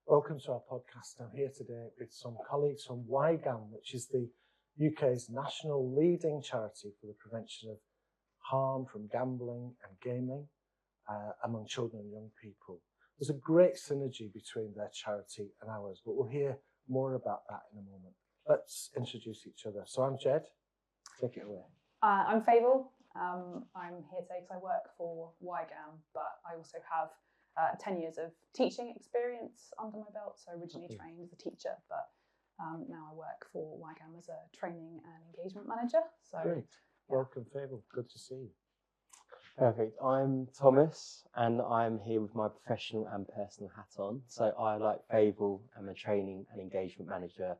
Welcome to our podcast. I'm here today with some colleagues from YGAM, which is the UK's national leading charity for the prevention of harm from gambling and gaming among children and young people. There's a great synergy between their charity and ours, but we'll hear more about that in a moment. Let's introduce each other. So I'm Jed. Take it away. I'm Favill. I'm here today because I work for YGAM, but I also have 10 years of teaching experience under my belt. So originally trained as a teacher, but now I work for YGAM as a training and engagement manager. So great. Yeah. Welcome, Favill. Good to see you. Perfect. I'm Thomas, and I'm here with my professional and personal hat on. So I, like Favill, am a training and engagement manager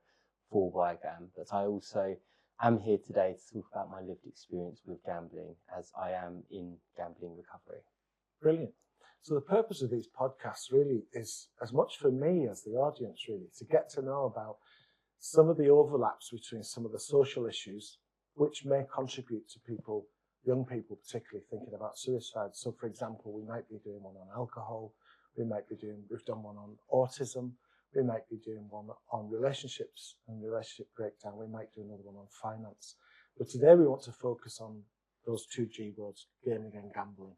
for YGAM, but I also am here today to talk about my lived experience with gambling, as I am in gambling recovery. Brilliant. So the purpose of these podcasts really is as much for me as the audience, really, to get to know about some of the overlaps between some of the social issues which may contribute to people, young people particularly, thinking about suicide. So for example, we might be doing one on alcohol, we've done one on autism, we might be doing one on relationships and relationship breakdown, we might do another one on finance. But today we want to focus on those two G words, gaming and gambling.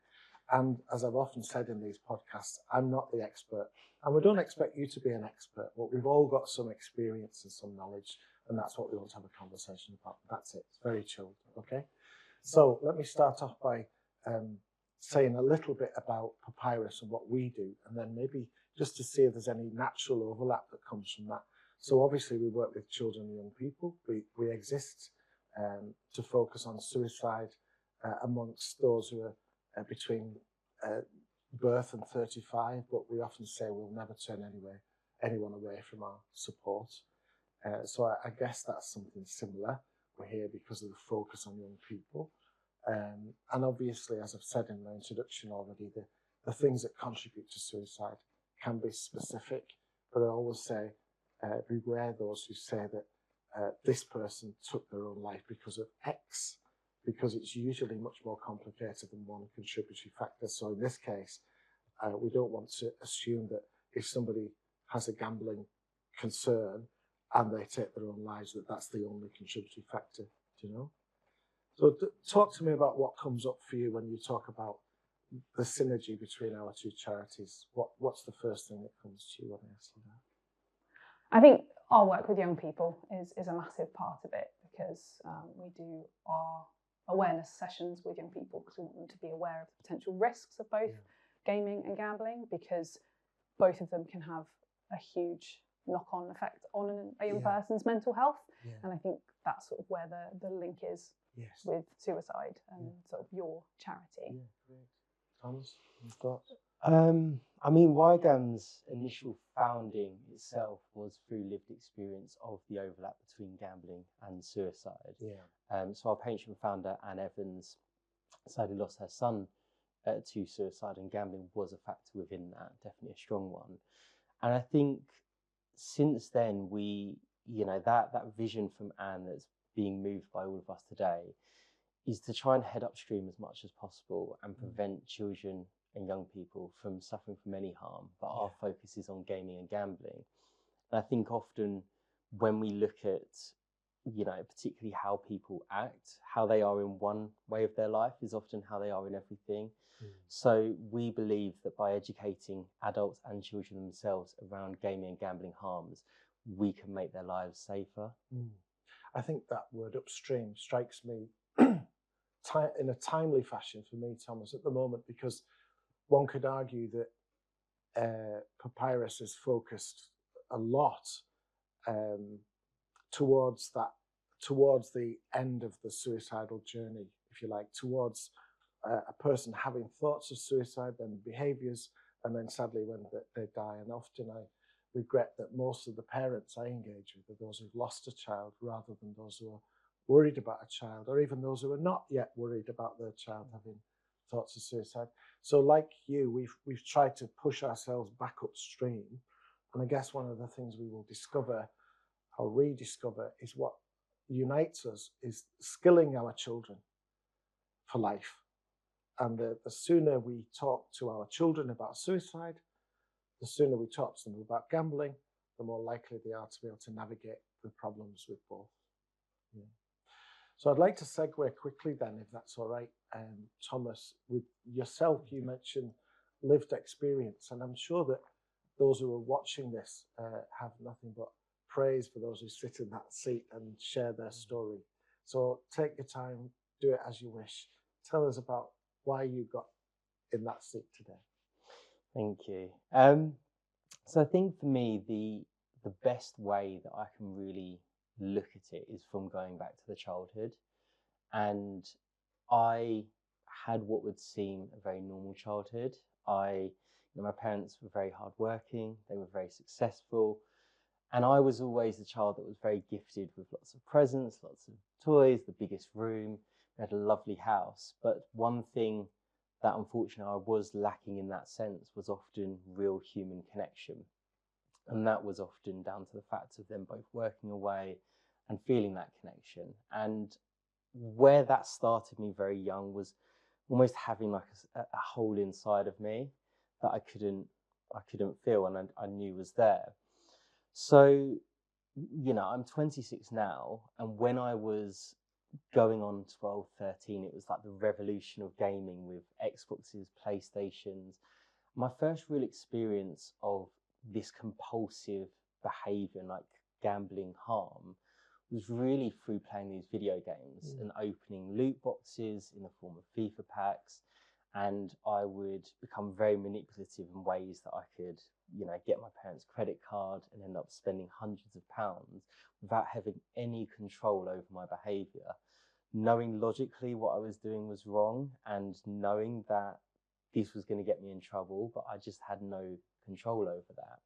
And as I've often said in these podcasts, I'm not the expert, and we don't expect you to be an expert, but we've all got some experience and some knowledge, and that's what we want to have a conversation about. That's it. It's very chilled, okay? So let me start off by saying a little bit about PAPYRUS and what we do, and then maybe just to see if there's any natural overlap that comes from that. So obviously we work with children and young people. We exist to focus on suicide amongst those who are between birth and 35, but we often say we'll never turn anyone away from our support. So I guess that's something similar. We're here because of the focus on young people. And obviously, as I've said in my introduction already, the things that contribute to suicide can be specific, but I always say, beware those who say that this person took their own life because of X, because it's usually much more complicated than one contributory factor. So in this case, we don't want to assume that if somebody has a gambling concern and they take their own lives, that that's the only contributory factor, do you know? So talk to me about what comes up for you when you talk about the synergy between our two charities. What's the first thing that comes to you when I ask you that? I think our work with young people is a massive part of it, because we do our awareness sessions with young people because we want them to be aware of the potential risks of both gaming and gambling, because both of them can have a huge knock-on effect on a young person's mental health. And I think that's sort of where the link is with suicide and sort of your charity. Yeah, great. Thomas, any thoughts? I mean, YGAM's initial founding itself was through lived experience of the overlap between gambling and suicide. So our patient founder, Anne Evans, sadly lost her son to suicide, and gambling was a factor within that, definitely a strong one. And I think since then, that vision from Anne that's being moved by all of us today is to try and head upstream as much as possible and prevent children and young people from suffering from any harm, but our focus is on gaming and gambling. And I think often when we look at, particularly how people act, how they are in one way of their life is often how they are in everything. So we believe that by educating adults and children themselves around gaming and gambling harms, we can make their lives safer. I think that word upstream strikes me in a timely fashion for me, Thomas, at the moment, because one could argue that PAPYRUS is focused a lot towards the end of the suicidal journey, if you like, towards a person having thoughts of suicide, then behaviours, and then sadly when they die. And often I regret that most of the parents I engage with are those who've lost a child rather than those who are worried about a child, or even those who are not yet worried about their child having thoughts of suicide. So like you, we've tried to push ourselves back upstream. And I guess one of the things we will discover or rediscover is what unites us is skilling our children for life. And the sooner we talk to our children about suicide, the sooner we talk to them about gambling, the more likely they are to be able to navigate the problems with both. Yeah. So I'd like to segue quickly then, if that's all right, Thomas, with yourself. You mentioned lived experience, and I'm sure that those who are watching this have nothing but praise for those who sit in that seat and share their story. So take your time, do it as you wish. Tell us about why you got in that seat today. Thank you. So I think for me, the best way that I can really look at it is from going back to the childhood. And I had what would seem a very normal childhood. My parents were very hardworking, they were very successful, and I was always the child that was very gifted with lots of presents, lots of toys, the biggest room. We had a lovely house, but one thing that unfortunately I was lacking in that sense was often real human connection. And that was often down to the fact of them both working away and feeling that connection. And where that started me very young was almost having like a hole inside of me that I couldn't feel, and I knew was there. So, I'm 26 now, and when I was going on 12, 13, it was like the revolution of gaming with Xboxes, PlayStations. My first real experience of this compulsive behavior, like gambling harm, was really through playing these video games and opening loot boxes in the form of FIFA packs. And I would become very manipulative in ways that I could, get my parents' credit card and end up spending hundreds of pounds without having any control over my behavior, knowing logically what I was doing was wrong and knowing that this was going to get me in trouble, but I just had no control over that.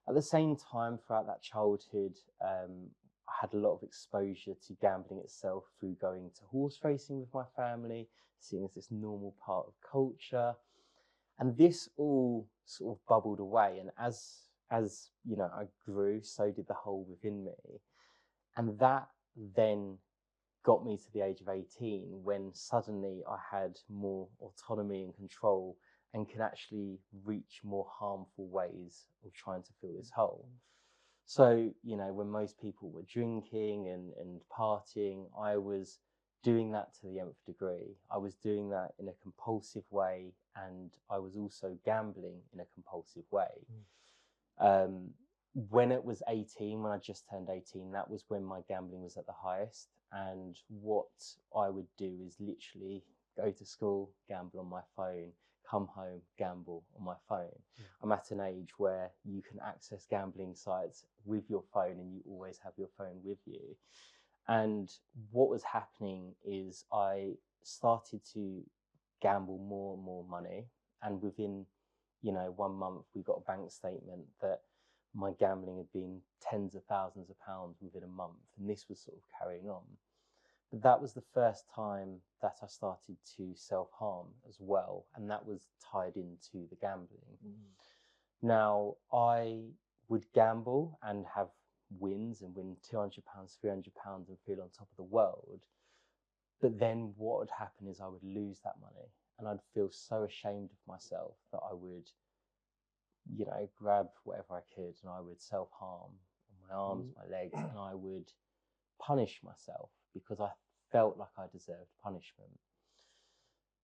At the same time, throughout that childhood, I had a lot of exposure to gambling itself through going to horse racing with my family, seeing as this normal part of culture. And this all sort of bubbled away. And as I grew, so did the hole within me. And that then got me to the age of 18, when suddenly I had more autonomy and control and can actually reach more harmful ways of trying to fill this hole. So, when most people were drinking and partying, I was doing that to the nth degree. I was doing that in a compulsive way, and I was also gambling in a compulsive way. When it was 18, when I just turned 18, that was when my gambling was at the highest. And what I would do is literally go to school, gamble on my phone, come home, gamble on my phone. I'm at an age where you can access gambling sites with your phone and you always have your phone with you. And what was happening is I started to gamble more and more money. And within, 1 month, we got a bank statement that my gambling had been tens of thousands of pounds within a month. And this was sort of carrying on. But that was the first time that I started to self-harm as well. And that was tied into the gambling. Now, I would gamble and have wins and win £200, £300 and feel on top of the world. But then what would happen is I would lose that money and I'd feel so ashamed of myself that I would, grab whatever I could and I would self-harm on my arms, my legs, and I would punish myself because I felt like I deserved punishment.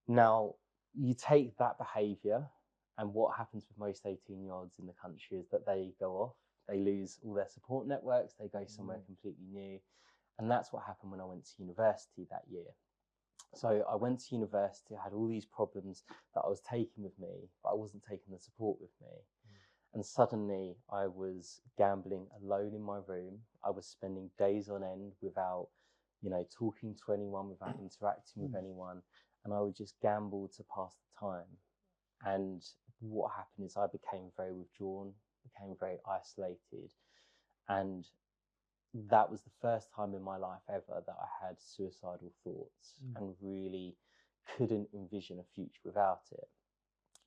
Now, you take that behaviour, and what happens with most 18-year-olds in the country is that they go off, they lose all their support networks, they go somewhere completely new. And that's what happened when I went to university that year. So I went to university, I had all these problems that I was taking with me, but I wasn't taking the support with me. And suddenly I was gambling alone in my room. I was spending days on end without, talking to anyone, without interacting with anyone. And I would just gamble to pass the time. And what happened is I became very withdrawn, became very isolated. And that was the first time in my life ever that I had suicidal thoughts and really couldn't envision a future without it.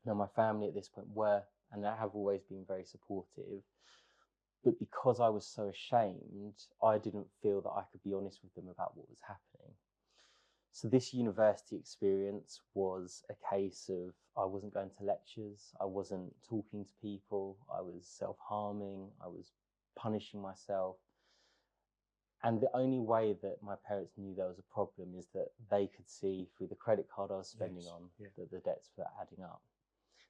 Now, my family at this point were, and they have always been, very supportive, but because I was so ashamed, I didn't feel that I could be honest with them about what was happening. So this university experience was a case of I wasn't going to lectures, I wasn't talking to people, I was self-harming, I was punishing myself. And the only way that my parents knew there was a problem is that they could see through the credit card I was spending on that the debts were adding up.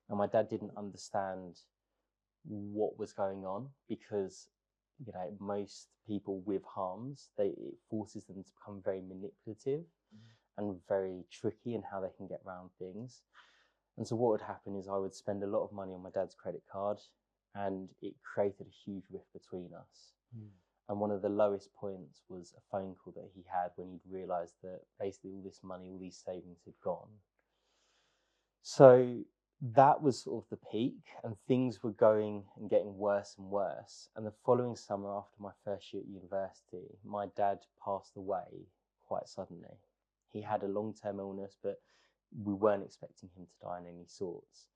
And my dad didn't understand what was going on because, you know, most people with harms, it forces them to become very manipulative and very tricky in how they can get around things. And so what would happen is I would spend a lot of money on my dad's credit card, and it created a huge rift between us. And one of the lowest points was a phone call that he had when he'd realised that basically all this money, all these savings had gone. So that was sort of the peak, and things were going and getting worse and worse. And the following summer, after my first year at university, my dad passed away quite suddenly. He had a long-term illness, but we weren't expecting him to die in any sorts.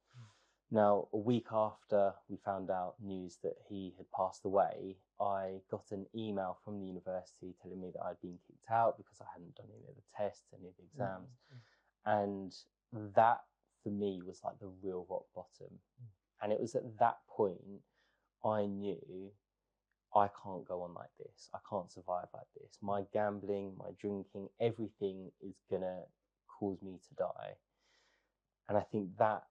Now, a week after we found out news that he had passed away, I got an email from the university telling me that I'd been kicked out because I hadn't done any of the tests, any of the exams. And that, for me, was like the real rock bottom. And it was at that point I knew I can't go on like this. I can't survive like this. My gambling, my drinking, everything is gonna cause me to die. And I think that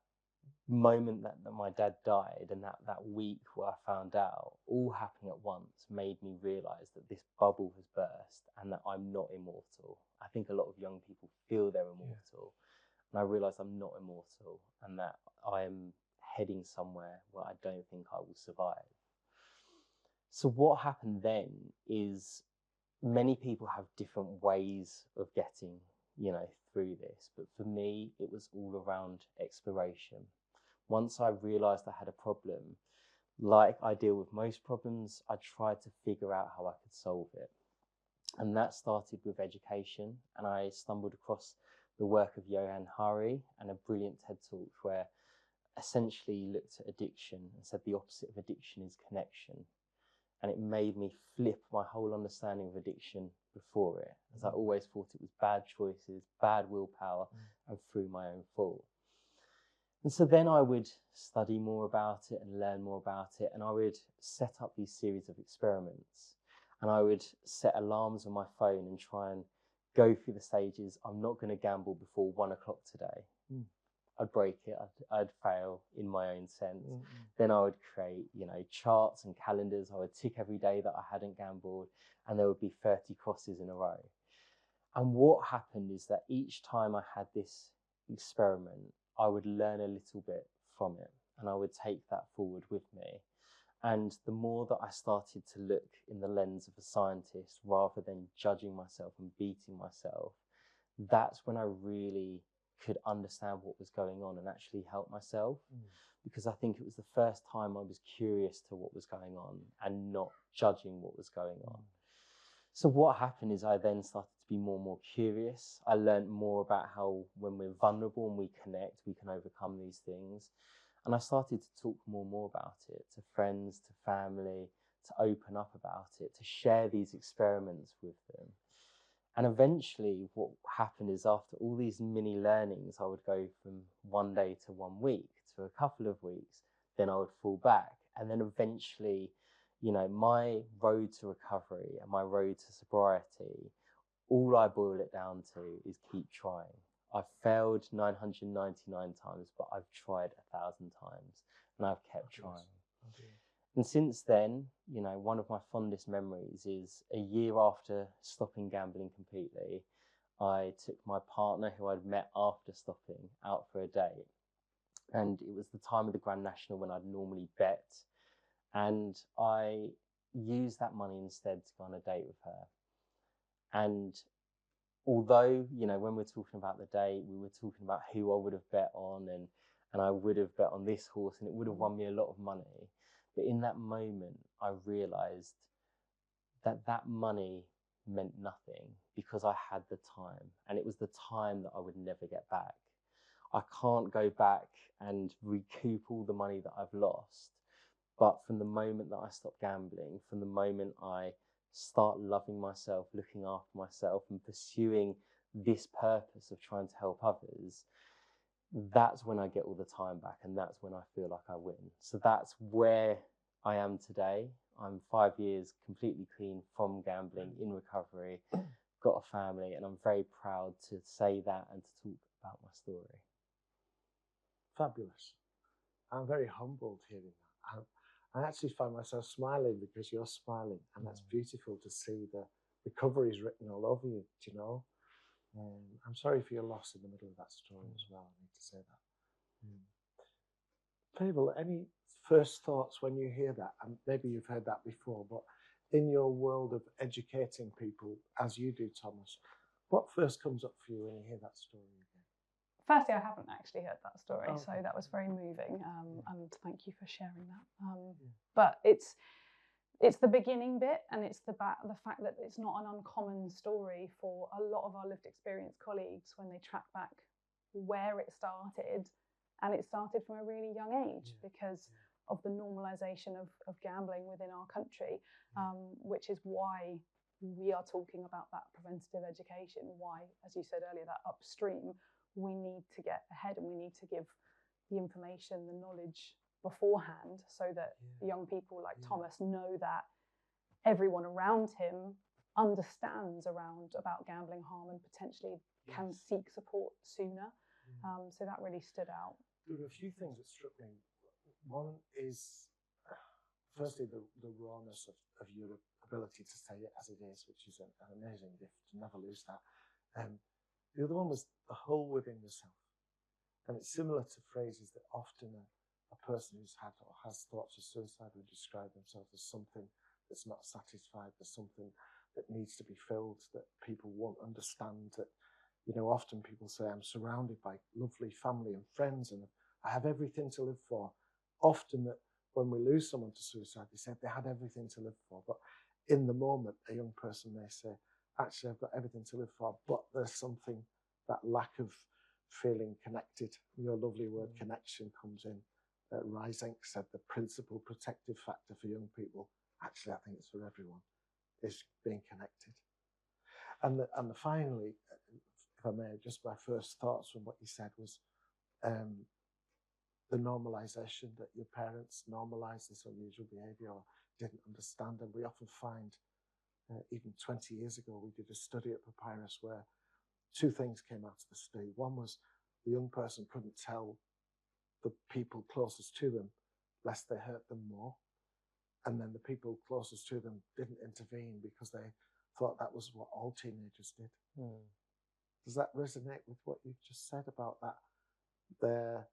moment that my dad died and that week where I found out, all happening at once, made me realise that this bubble has burst and that I'm not immortal. I think a lot of young people feel they're immortal. And I realised I'm not immortal and that I am heading somewhere where I don't think I will survive. So what happened then is many people have different ways of getting, you know, through this. But for me, it was all around exploration. Once I realised I had a problem, like I deal with most problems, I tried to figure out how I could solve it. And that started with education. And I stumbled across the work of Johan Hari and a brilliant TED Talk where essentially he looked at addiction and said the opposite of addiction is connection. And it made me flip my whole understanding of addiction before it, as I always thought it was bad choices, bad willpower, and through my own fault. And so then I would study more about it and learn more about it, and I would set up these series of experiments. And I would set alarms on my phone and try and go through the stages. I'm not going to gamble before 1 o'clock today. I'd break it, I'd fail in my own sense. Then I would create, you know, charts and calendars. I would tick every day that I hadn't gambled, and there would be 30 crosses in a row. And what happened is that each time I had this experiment, I would learn a little bit from it, and I would take that forward with me. And the more that I started to look in the lens of a scientist rather than judging myself and beating myself, that's when I really could understand what was going on and actually help myself. Because I think it was the first time I was curious to what was going on and not judging what was going on. So what happened is I then started to be more and more curious. I learned more about how when we're vulnerable and we connect, we can overcome these things. And I started to talk more and more about it to friends, to family, to open up about it, to share these experiments with them. And eventually what happened is after all these mini learnings, I would go from 1 day to 1 week to a couple of weeks, then I would fall back. And then eventually, you know, my road to recovery and my road to sobriety, all I boil it down to is keep trying. I've failed 999 times, but I've tried 1,000 times and I've kept trying. And since then, you know, one of my fondest memories is a year after stopping gambling completely, I took my partner, who I'd met after stopping, out for a date. And it was the time of the Grand National when I'd normally bet. And I used that money instead to go on a date with her. And although, you know, when we're talking about the date, we were talking about who I would have bet on, and I would have bet on this horse and it would have won me a lot of money. But in that moment, I realised that that money meant nothing because I had the time, and it was the time that I would never get back. I can't go back and recoup all the money that I've lost. But from the moment that I stop gambling, from the moment I start loving myself, looking after myself and pursuing this purpose of trying to help others, that's when I get all the time back, and that's when I feel like I win. So that's where I am today. I'm 5 years completely clean from gambling, in recovery, got a family, and I'm very proud to say that and to talk about my story. Fabulous. I'm very humbled hearing that. I actually find myself smiling because you're smiling, and that's beautiful to see. The recovery is written all over you, do you know? I'm sorry for your loss in the middle of that story as well. I need to say that. Favill, any first thoughts when you hear that? And maybe you've heard that before, but in your world of educating people, as you do, Thomas, what first comes up for you when you hear that story again? Firstly, I haven't actually heard that story, Oh, so that was very moving, and thank you for sharing that. Yeah. But it's the beginning bit, and it's the fact that it's not an uncommon story for a lot of our lived experience colleagues when they track back where it started, and it started from a really young age because of the normalisation of gambling within our country, which is why we are talking about that preventative education, why, as you said earlier, that upstream, we need to get ahead and we need to give the information, the knowledge beforehand, so that young people like Thomas know that everyone around him understands about gambling harm and potentially can seek support sooner. So that really stood out. There were a few things that struck me. One is, firstly, the rawness of your ability to say it as it is, which is an amazing gift, to never lose that. The other one was the whole within yourself. And it's similar to phrases that often a person who's had or has thoughts of suicide would describe themselves as something that's not satisfied, there's something that needs to be filled, that people won't understand. That, you know, often people say, I'm surrounded by lovely family and friends and I have everything to live for. Often that when we lose someone to suicide, they say they had everything to live for. But in the moment, a young person may say, actually, I've got everything to live for, but there's something, that lack of feeling connected. Your lovely word connection comes in. Rising said the principal protective factor for young people, actually I think it's for everyone, is being connected. And finally, if I may, just my first thoughts from what you said was the normalisation, that your parents normalised this unusual behaviour or didn't understand. And we often find, even 20 years ago, we did a study at Papyrus where two things came out of the study. One was the young person couldn't tell the people closest to them lest they hurt them more. And then the people closest to them didn't intervene because they thought that was what all teenagers did. Does that resonate with what you've just said about that?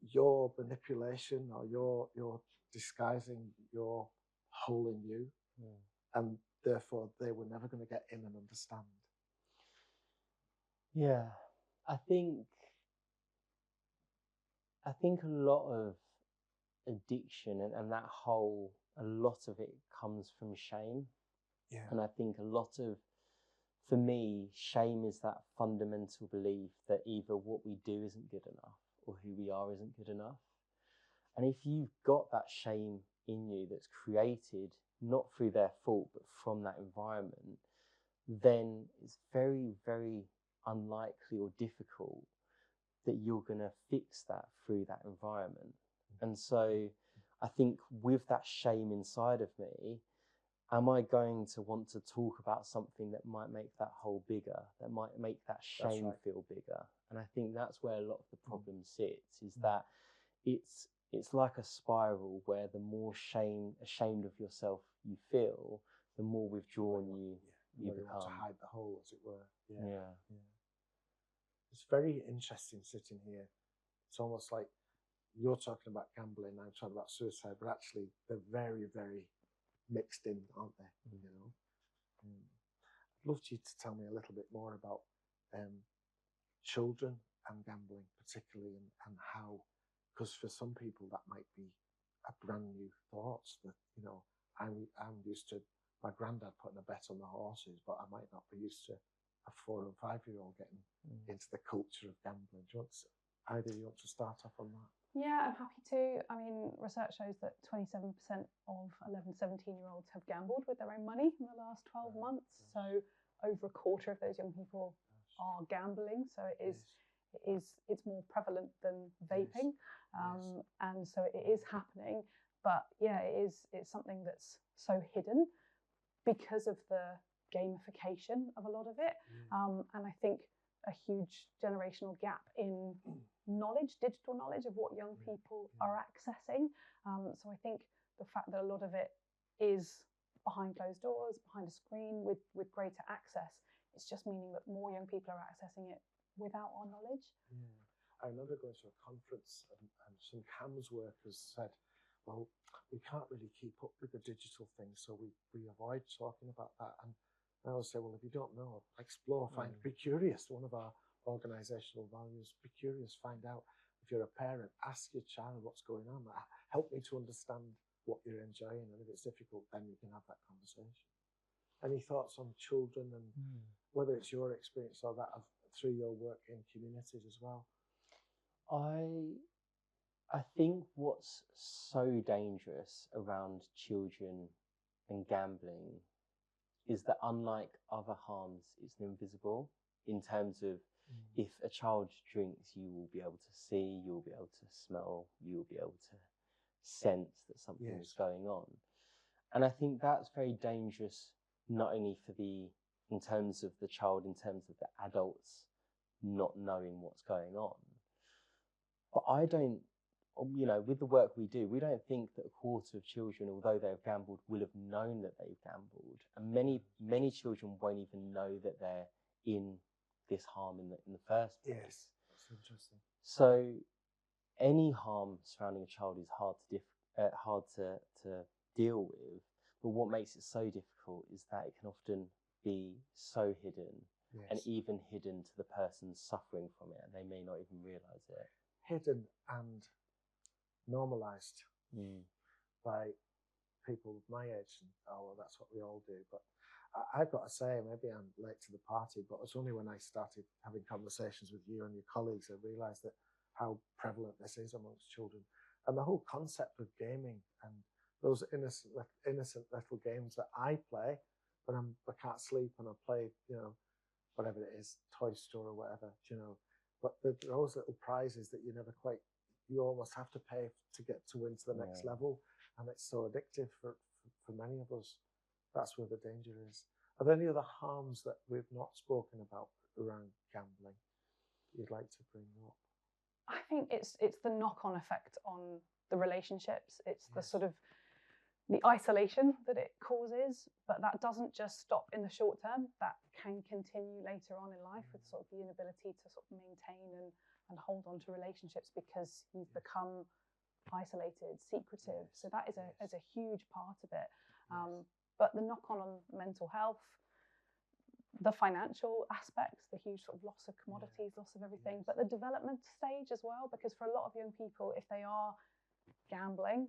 Your manipulation or your disguising your hole in you, and therefore they were never going to get in and understand. Yeah, I think a lot of addiction and that whole, a lot of it comes from shame. Yeah. And I think for me, shame is that fundamental belief that either what we do isn't good enough or who we are isn't good enough. And if you've got that shame in you that's created not through their fault but from that environment, then it's very, very unlikely or difficult that you're going to fix that through that environment. And so I think with that shame inside of me, am I going to want to talk about something that might make that hole bigger, that might make that shame feel bigger? And I think that's where a lot of the problem sits, is that it's like a spiral where the more ashamed of yourself you feel, the more withdrawn you become. Want to hide the hole, as it were. Yeah. It's very interesting sitting here. It's almost like you're talking about gambling, I'm talking about suicide, but actually they're very, very mixed in, aren't they? You know. I'd love you to tell me a little bit more about children and gambling, particularly, and how, because for some people that might be a brand new thought. That, you know, I'm used to my granddad putting a bet on the horses, but I might not be used to a 4 and 5-year-old getting into the culture of gambling. Do you want to, either you want to start off on that? Yeah, I'm happy to. I mean, research shows that 27% of 11 to 17-year-olds have gambled with their own money in the last 12 months. So over a quarter of those young people are gambling. So it's more prevalent than vaping, and so it is happening. But yeah, it's something that's so hidden because of the gamification of a lot of it, and I think a huge generational gap in knowledge, digital knowledge of what young people are accessing. So I think the fact that a lot of it is behind closed doors, behind a screen, with greater access, it's just meaning that more young people are accessing it without our knowledge. I remember going to a conference and some CAMS workers said, well, we can't really keep up with the digital thing, so we avoid talking about that. And I always say, well, if you don't know, explore, be curious. One of our organisational values, be curious, find out. If you're a parent, ask your child what's going on. Help me to understand what you're enjoying, and if it's difficult, then you can have that conversation. Any thoughts on children and whether it's your experience or that of through your work in communities as well? I think what's so dangerous around children and gambling is that, unlike other harms, it's invisible. In terms of, if a child drinks, you will be able to see, you'll be able to smell, you'll be able to sense that something is going on. And I think that's very dangerous, not only in terms of the child, in terms of the adults not knowing what's going on. But I don't, with the work we do, we don't think that a quarter of children, although they've gambled, will have known that they've gambled. And many children won't even know that they're in this harm in the first place. Yes, that's interesting. So any harm surrounding a child is hard to deal with. But what makes it so difficult is that it can often be so hidden, and even hidden to the person suffering from it, and they may not even realise it. Hidden and normalised by people my age. And, well, that's what we all do. But I've got to say, maybe I'm late to the party, but it's only when I started having conversations with you and your colleagues I realised that how prevalent this is amongst children. And the whole concept of gaming and those innocent little games that I play when I can't sleep and I play, whatever it is, Toy Store or whatever, But those little prizes that you almost have to pay to get to win to the next level. And it's so addictive for many of us. That's where the danger is. Are there any other harms that we've not spoken about around gambling you'd like to bring up? I think it's the knock-on effect on the relationships. It's the sort of the isolation that it causes, but that doesn't just stop in the short term. That can continue later on in life with sort of the inability to sort of maintain and hold on to relationships because you've become isolated, secretive. So that is a huge part of it. But the knock-on mental health, the financial aspects, the huge sort of loss of commodities, loss of everything, but the development stage as well, because for a lot of young people, if they are gambling,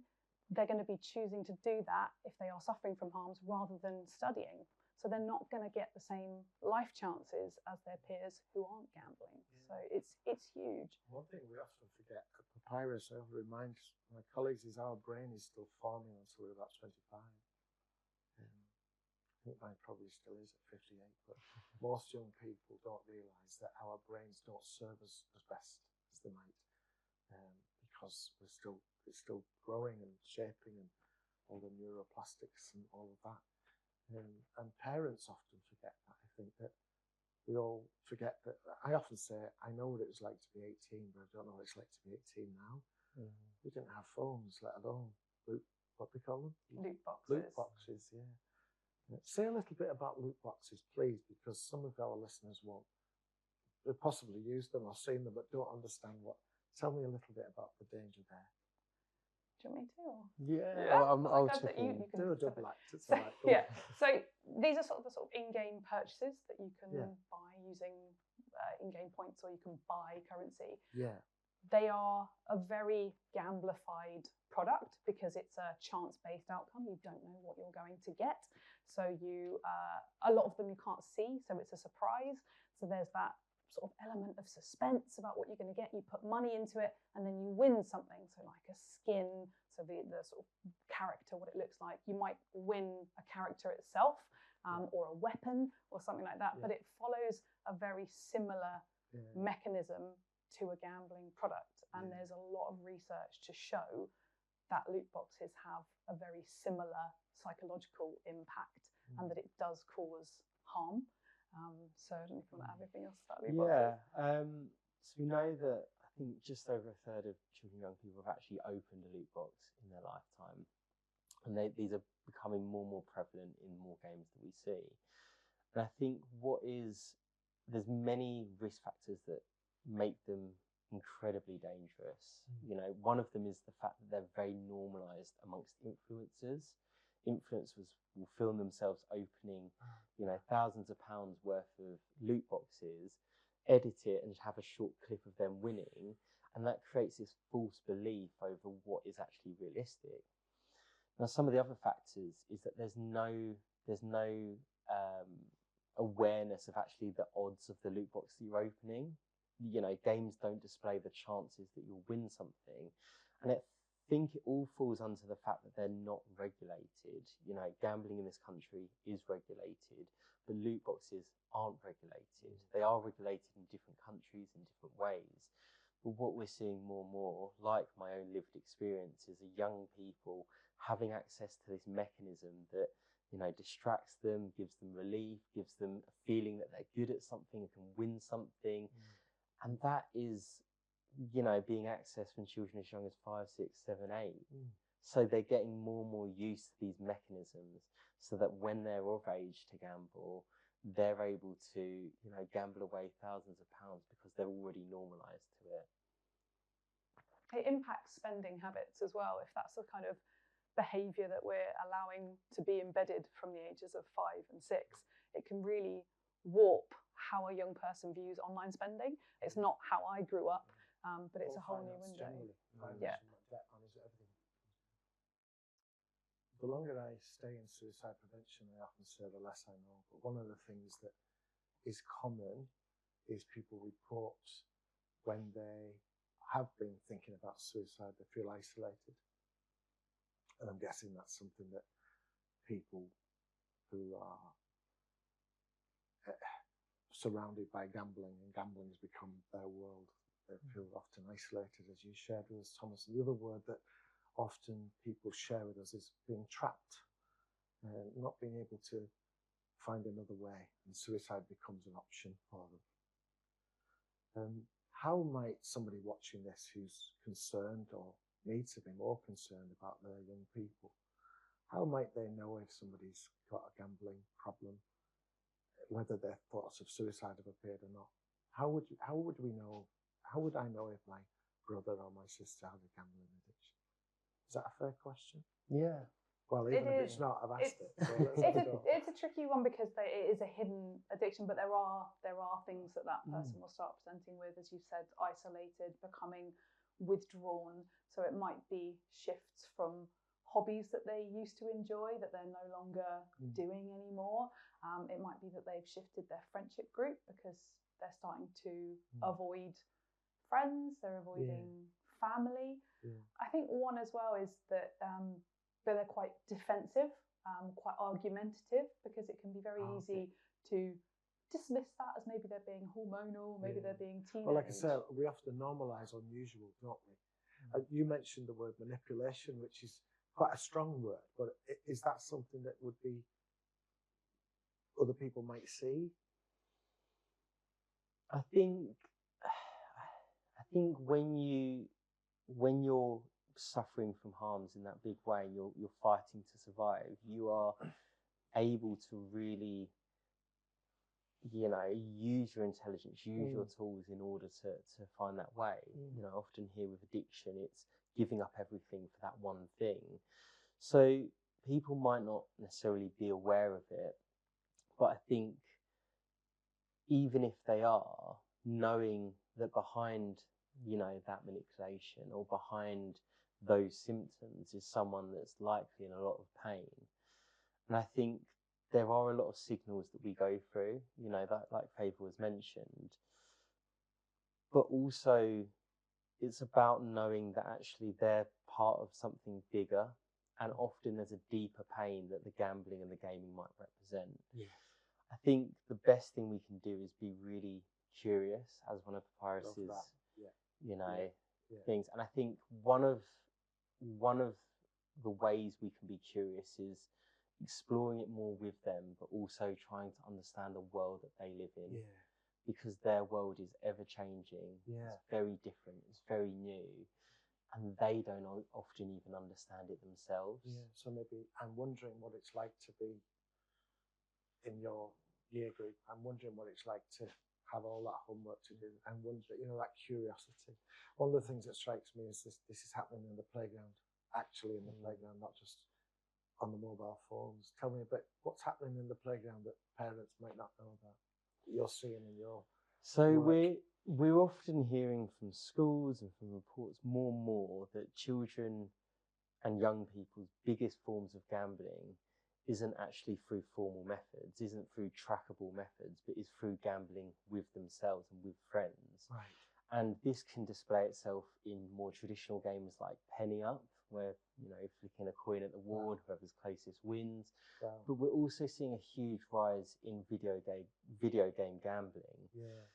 they're going to be choosing to do that if they are suffering from harms rather than studying. So they're not going to get the same life chances as their peers who aren't gambling. So it's huge. One thing we often forget at PAPYRUS, I remind my colleagues, is our brain is still forming until we're about 25. I think mine probably still is at 58, but most young people don't realise that our brains don't serve us as best as they might, because it's still growing and shaping and all the neuroplastics and all of that. And parents often forget that. I think that we all forget that. I often say, I know what it was like to be 18, but I don't know what it's like to be 18 now. We didn't have phones, let alone what they call them? Loot boxes. Loot boxes, yeah. Say a little bit about loot boxes, please, because some of our listeners won't. They've possibly used them or seen them, but don't understand what. Tell me a little bit about the danger there. Do you want me to? Yeah. I'll chip in. Do a double act. It's so, all right. Yeah. So these are sort of in-game purchases that you can buy using in-game points, or you can buy currency. Yeah. They are a very gamblified product because it's a chance-based outcome. You don't know what you're going to get. So a lot of them you can't see, so it's a surprise. So there's that sort of element of suspense about what you're going to get. You put money into it and then you win something. So like a skin, so the sort of character, what it looks like. You might win a character itself, or a weapon or something like that, but it follows a very similar mechanism to a gambling product. And there's a lot of research to show that loot boxes have a very similar psychological impact and that it does cause harm. So I don't know if you want to add anything else to that loot boxes. So we know that I think just over a third of children and young people have actually opened a loot box in their lifetime. And these are becoming more and more prevalent in more games that we see. And I think there's many risk factors that make them incredibly dangerous. You know, one of them is the fact that they're very normalized amongst influencers. Influencers will film themselves opening, you know, thousands of pounds worth of loot boxes, edit it and have a short clip of them winning. And that creates this false belief over what is actually realistic. Now, some of the other factors is that there's no awareness of actually the odds of the loot box that you're opening. You know, games don't display the chances that you'll win something. And I think it all falls under the fact that they're not regulated. You know, gambling in this country is regulated, but loot boxes aren't regulated. They are regulated in different countries in different ways. But what we're seeing more and more, like my own lived experiences, are young people having access to this mechanism that, you know, distracts them, gives them relief, gives them a feeling that they're good at something and can win something. And that is, you know, being accessed when children as young as 5, 6, 7, 8. So they're getting more and more used to these mechanisms so that when they're of age to gamble, they're able to, you know, gamble away thousands of pounds because they're already normalised to it. It impacts spending habits as well. If that's the kind of behaviour that we're allowing to be embedded from the ages of 5 and 6, it can really warp how a young person views online spending. It's not how I grew up, but it's a whole new window. The longer I stay in suicide prevention, I often say the less I know. But one of the things that is common is people report when they have been thinking about suicide, they feel isolated. And I'm guessing that's something that people who are surrounded by gambling, and gambling has become their world, they feel often isolated, as you shared with us, Thomas. And the other word that often people share with us is being trapped, not being able to find another way, and suicide becomes an option for them. How might somebody watching this who's concerned or needs to be more concerned about their young people, how might they know if somebody's got a gambling problem, whether their thoughts of suicide have appeared or not? How would we know? How would I know if my brother or my sister had a gambling addiction? Is that a fair question? Yeah. Well, even if it's not, I've asked it. So it's a tricky one because it is a hidden addiction, but there are things that person will start presenting with, as you said, isolated, becoming withdrawn. So it might be shifts from hobbies that they used to enjoy that they're no longer doing anymore. It might be that they've shifted their friendship group because they're starting to avoid friends, they're avoiding family. I think one as well is that they're quite defensive, quite argumentative, because it can be very easy to dismiss that as maybe they're being hormonal, maybe they're being teenage. Well, like I said, we often normalise unusual, don't we? You mentioned the word manipulation, which is quite a strong word, but is that something that would be other people might see? I think when you're suffering from harms in that big way, you're fighting to survive, you are able to really, you know, use your intelligence, use your tools in order to find that way. You know, often here with addiction, it's giving up everything for that one thing. So people might not necessarily be aware of it, but I think even if they are, knowing that behind, you know, that manipulation or behind those symptoms is someone that's likely in a lot of pain. And I think there are a lot of signals that we go through, you know, that like Favill was mentioned, but also it's about knowing that actually they're part of something bigger and often there's a deeper pain that the gambling and the gaming might represent. Yeah. I think the best thing we can do is be really curious, as one of Papyrus's, you know, things. And I think one of the ways we can be curious is exploring it more with them, but also trying to understand the world that they live in. Yeah. Because their world is ever changing. Yeah. It's very different. It's very new. And they don't often even understand it themselves. Yeah. So maybe I'm wondering what it's like to be in your year group. I'm wondering what it's like to have all that homework to do. I'm wondering, you know, that curiosity. One of the things that strikes me is this is happening in the playground, actually in the playground, not just on the mobile phones. Tell me a bit, what's happening in the playground that parents might not know about, that you're seeing in your work? We're often hearing from schools and from reports more and more that children and young people's biggest forms of gambling isn't actually through formal methods, isn't through trackable methods, but is through gambling with themselves and with friends. Right. And this can display itself in more traditional games like Penny Up, where, you know, flicking a coin at the wall and whoever's closest wins. Wow. But we're also seeing a huge rise in video game gambling. Yeah.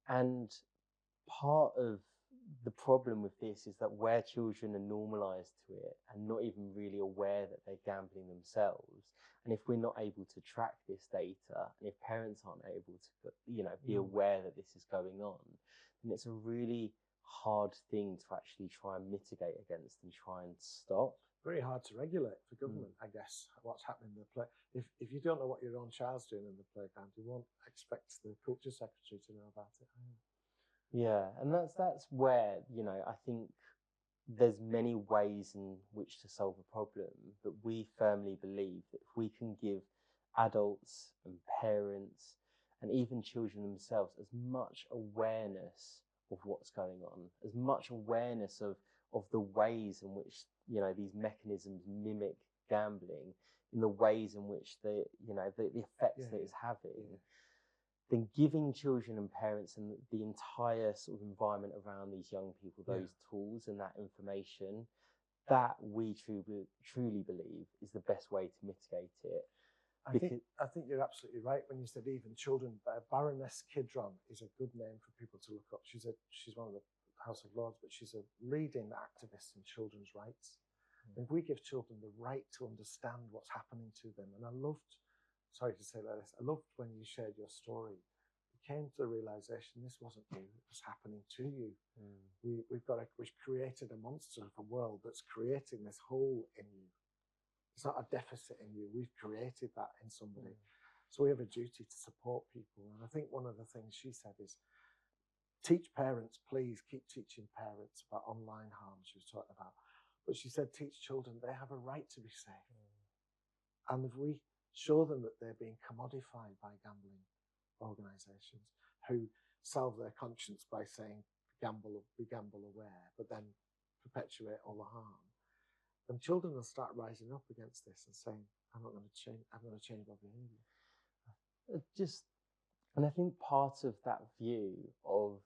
And part of the problem with this is that where children are normalised to it and not even really aware that they're gambling themselves, and if we're not able to track this data, and if parents aren't able to, you know, be aware that this is going on, then it's a really hard thing to actually try and mitigate against and try and stop. Very hard to regulate for government, I guess, what's happening in the play. If you don't know what your own child's doing in the playground, you won't expect the culture secretary to know about it. Yeah, and that's where, you know, I think there's many ways in which to solve a problem, but we firmly believe that if we can give adults and parents and even children themselves as much awareness of what's going on, as much awareness of the ways in which, you know, these mechanisms mimic gambling, in the ways in which the effects that it's having, then giving children and parents and the entire sort of environment around these young people those tools and that information, that we truly believe is the best way to mitigate it. I think you're absolutely right when you said even children. Baroness Kidron is a good name for people to look up. She's one of the House of Lords, but she's a leading activist in children's rights. And if we give children the right to understand what's happening to them, and I loved when you shared your story, you came to the realization this wasn't you, it was happening to you. We've created a monster of a world that's creating this hole in you. It's not a deficit in you, we've created that in somebody. So we have a duty to support people. And I think one of the things she said is, teach parents, please keep teaching parents about online harm she was talking about. But she said, teach children they have a right to be safe. And if we show them that they're being commodified by gambling organisations who salve their conscience by saying be gamble aware, but then perpetuate all the harm, then children will start rising up against this and saying, I'm going to change my behaviour. And I think part of that view of,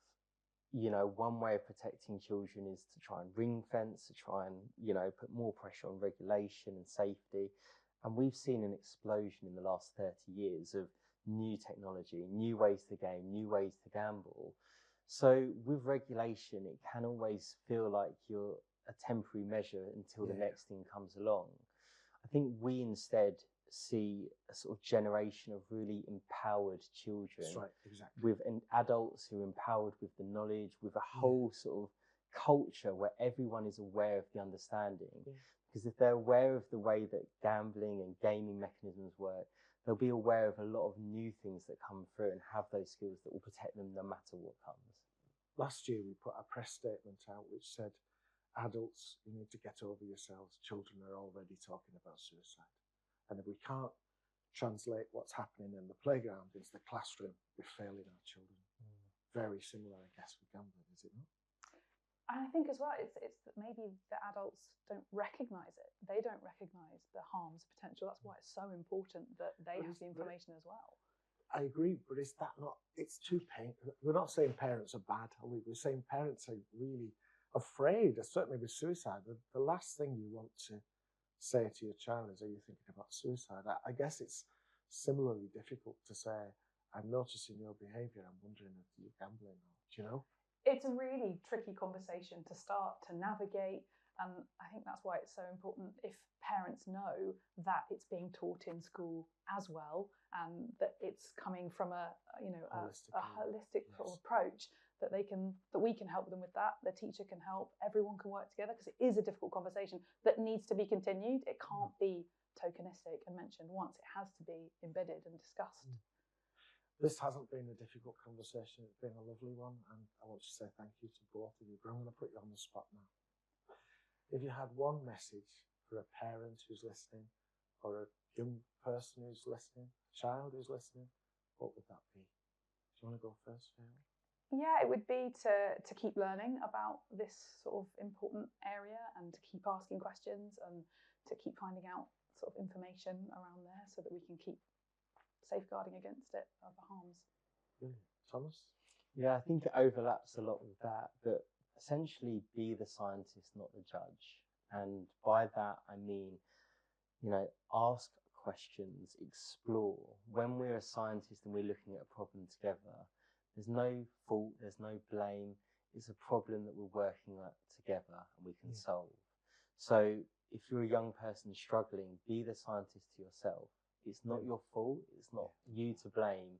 you know, one way of protecting children is to try and ring fence, to try and, you know, put more pressure on regulation and safety. And we've seen an explosion in the last 30 years of new technology, new ways to game, new ways to gamble. So with regulation, it can always feel like you're a temporary measure until the next thing comes along. I think we instead see a sort of generation of really empowered children. That's right, exactly. With adults who are empowered with the knowledge, with a whole sort of culture where everyone is aware of the understanding. Because if they're aware of the way that gambling and gaming mechanisms work, they'll be aware of a lot of new things that come through and have those skills that will protect them no matter what comes. Last year, we put a press statement out which said, adults, you need to get over yourselves. Children are already talking about suicide. And if we can't translate what's happening in the playground into the classroom, we're failing our children. Very similar, I guess, with gambling, is it not? And I think as well, it's that maybe the adults don't recognise it. They don't recognise the harm's potential. That's why it's so important that they have the information as well. I agree, but is that not, it's too painful. We're not saying parents are bad, are we? We're saying parents are really afraid, certainly with suicide. The last thing you want to say to your child is, are you thinking about suicide? I guess it's similarly difficult to say, I'm noticing your behaviour, I'm wondering if you're gambling, do you know? It's a really tricky conversation to start to navigate. And I think that's why it's so important if parents know that it's being taught in school as well, and that it's coming from a holistic sort of approach, that we can help them with that. The teacher can help. Everyone can work together, because it is a difficult conversation that needs to be continued. It can't be tokenistic and mentioned once. It has to be embedded and discussed. This hasn't been a difficult conversation. It's been a lovely one, and I want to say thank you to both of you. But I'm going to put you on the spot now. If you had one message for a parent who's listening, or a young person who's listening, a child who's listening, what would that be? Do you want to go first, Favill? Yeah, it would be to keep learning about this sort of important area, and to keep asking questions, and to keep finding out sort of information around there, so that we can keep safeguarding against it, other harms. Brilliant. Thomas? Yeah, I think it overlaps a lot with that, but essentially be the scientist, not the judge. And by that, I mean, ask questions, explore. When we're a scientist and we're looking at a problem together, there's no fault, there's no blame. It's a problem that we're working at together and we can solve. So if you're a young person struggling, be the scientist to yourself. It's not your fault, it's not you to blame,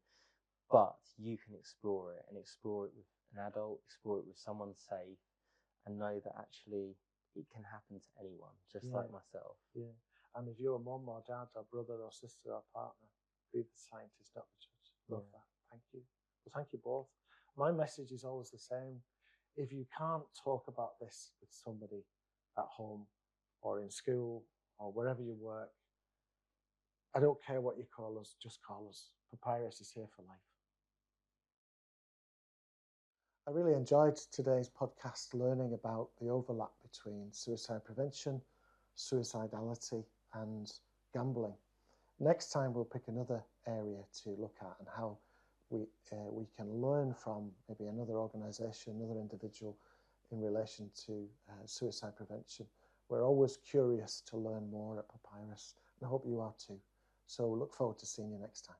but you can explore it, and explore it with an adult, explore it with someone safe, and know that actually it can happen to anyone, just like myself. Yeah. And if you're a mum or dad or brother or sister or partner, be the scientist, not the judge. Love that. Thank you. Well, thank you both. My message is always the same. If you can't talk about this with somebody at home or in school or wherever you work, I don't care what you call us, just call us. Papyrus is here for life. I really enjoyed today's podcast, learning about the overlap between suicide prevention, suicidality, and gambling. Next time we'll pick another area to look at, and how we can learn from maybe another organisation, another individual in relation to suicide prevention. We're always curious to learn more at Papyrus, and I hope you are too. So look forward to seeing you next time.